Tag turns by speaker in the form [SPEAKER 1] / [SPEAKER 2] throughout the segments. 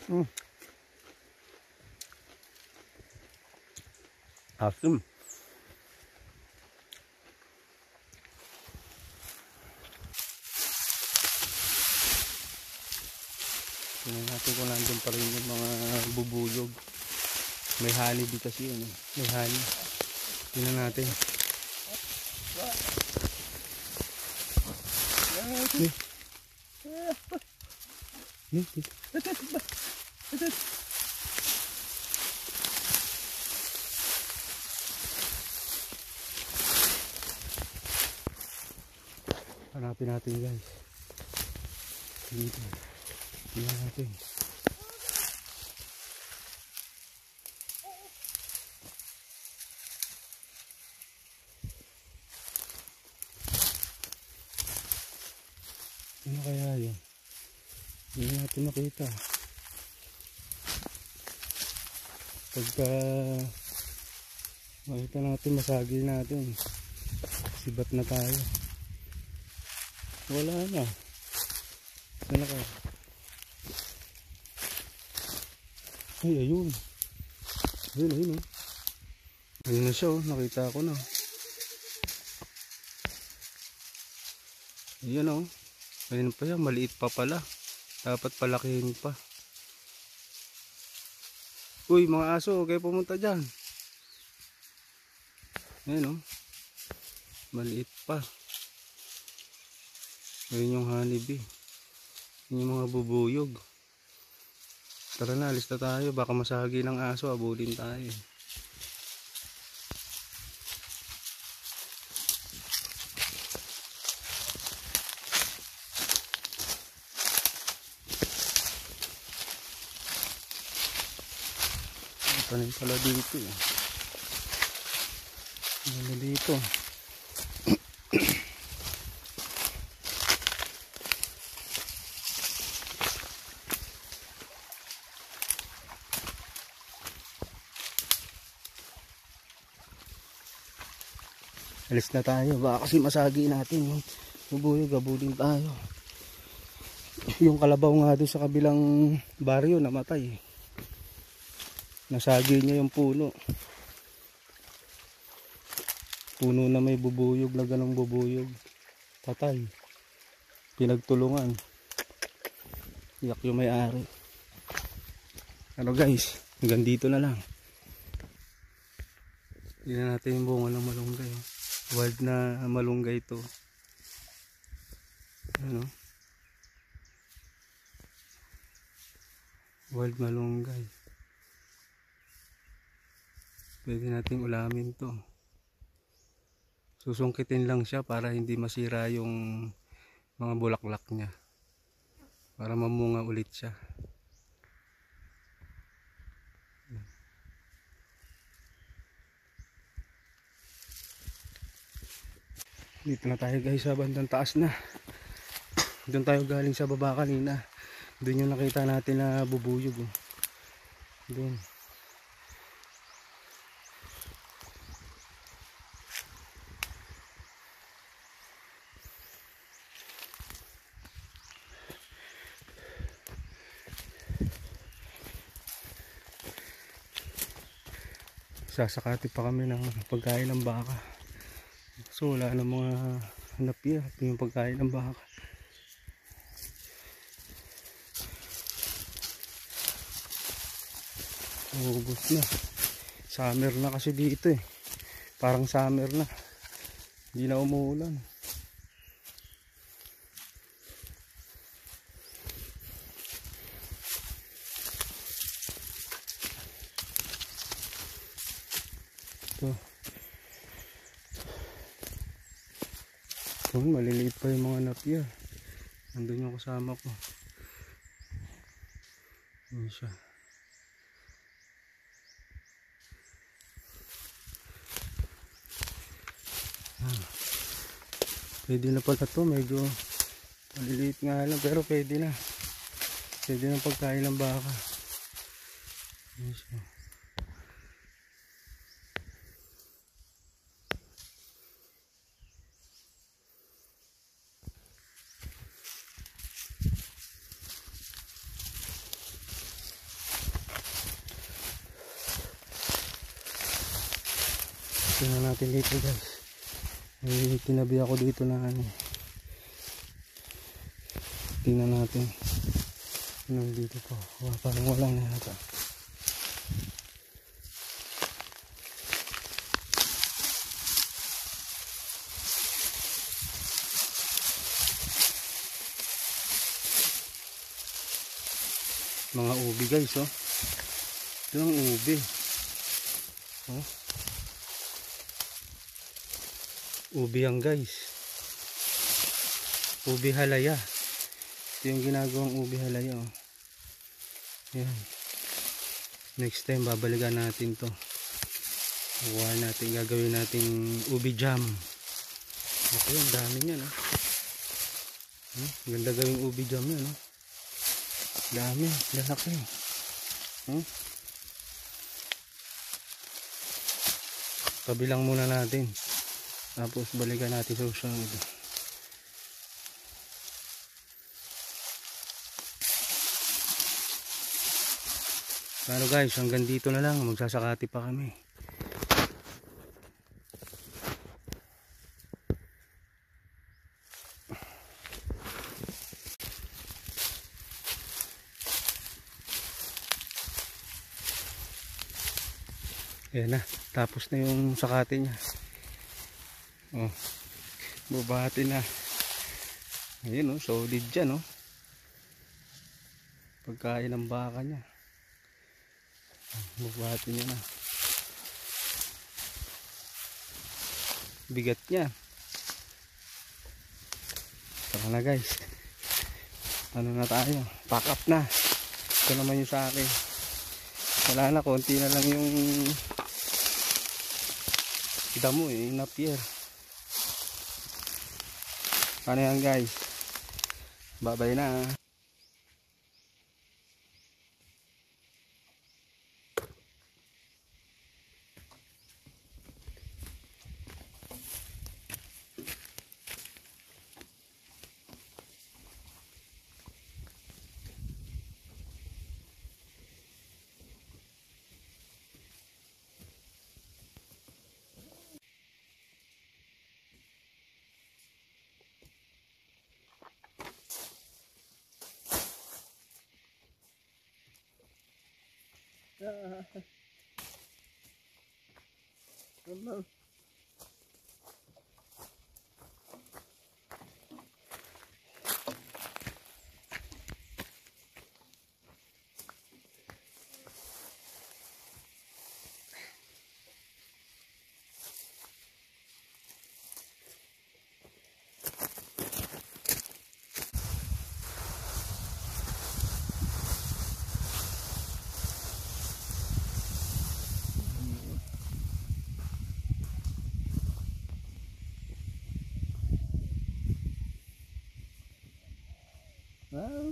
[SPEAKER 1] Mm. Asim. Tingnan natin kung nandun pa rin yung mga bubuyog. May honey di kasi yun. May honey. Tingnan natin. Hanapin natin guys. Dito. Tingnan natin. Ano kaya yun? Hindi natin makita. Pagka makita natin, masagi natin. Sibat na tayo. Wala na. Saan na kaya? Ay, ayun. Ayun, ayun oh. Ayun na siya oh. Nakita ko na. Ayan oh. Ayun pa yan. Maliit pa pala. Dapat palakihin pa. Uy, mga aso. Huwag kayo pumunta dyan. Ayan oh. Maliit pa. Ayun yung honeybee. Ayun yung mga bubuyog. Tara na, alis na tayo. Baka masagi ng aso. Abulin tayo. Tanim pala dito. Ano dito? Alis na tayo. Baka kasi masagi natin yung bubuyog. Abulin tayo. Yung kalabaw nga doon sa kabilang baryo namatay. Nasagi niya yung puno. Puno na may bubuyog na ganong bubuyog. Patay. Pinagtulungan. Iyak yung may-ari. Ano guys, hanggang dito na lang. Tingnan natin yung bunga ng malunggay. Wild na malunggay ito. Ano? Wild malunggay. Pwede nating ulamin to. Susungkitin lang siya para hindi masira yung mga bulaklak niya. Para mamunga ulit siya. Dito na tayo guys sa bandang taas na. Doon tayo galing sa baba kanina. Doon yung nakita natin na bubuyog. Oh. Doon. Sasakati pa kami ng pagkain ng baka. So wala na mga napya. Ito yung pagkain ng baka. Ubus na. Summer na kasi dito eh. Parang summer na. Hindi na umuulan. Ito. Ito, maliliit pa yung mga napya. Nandun yung kasama ko. Ayan siya. Pwede na pala to, medyo maliliit nga lang pero pwede na. Pwede na pagkain ng baka. Ayan siya. tingnan natin dito guys. May tinabi ako dito na ano. Tingnan natin. Nandito po. Parang wala na yata. Mga ubi guys, oh. Ito ang ubi. Oh. Ubi yan guys. Ubi halaya. Ito yung ginagawang ubi halaya, oh. Yan. Next time babalikan natin to. Kuha natin, gagawin nating ubi jam. Okay, ang dami niyan, oh. Ganda gawing ubi jam yan, oh. Dami, lalaki. Pabilang muna natin. Tapos balikan natin sa susunod. Pero guys, hanggang dito na lang. Magsasakati pa kami. Ayan na, tapos na yung sakate niya. Oh, bubati na. Ayun, oh, solid dyan, oh. Pagkain ng baka niya. Bubati niya na. Bigat niya. Tara na guys. Ano na tayo? Pack up na. Ito naman yung sa akin. Wala na, konti na lang yung damo eh, napier. Ano yan guys? Babay na. Hello. Wow.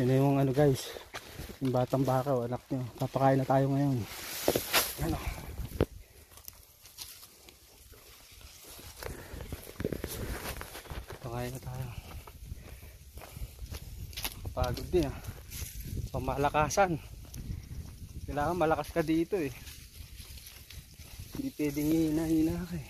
[SPEAKER 1] Yan na yung ano guys, yung batang baka o anak nyo. Papakain na tayo ngayon. Ano? Papakain na tayo. Pagod din ah. Pamalakasan. Kailangan malakas ka dito eh. Hindi pwedeng hina-hina ka eh.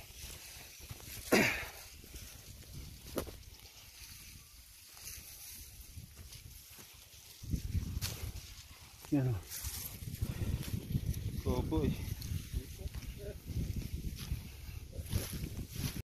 [SPEAKER 1] Yan o. Oh boy.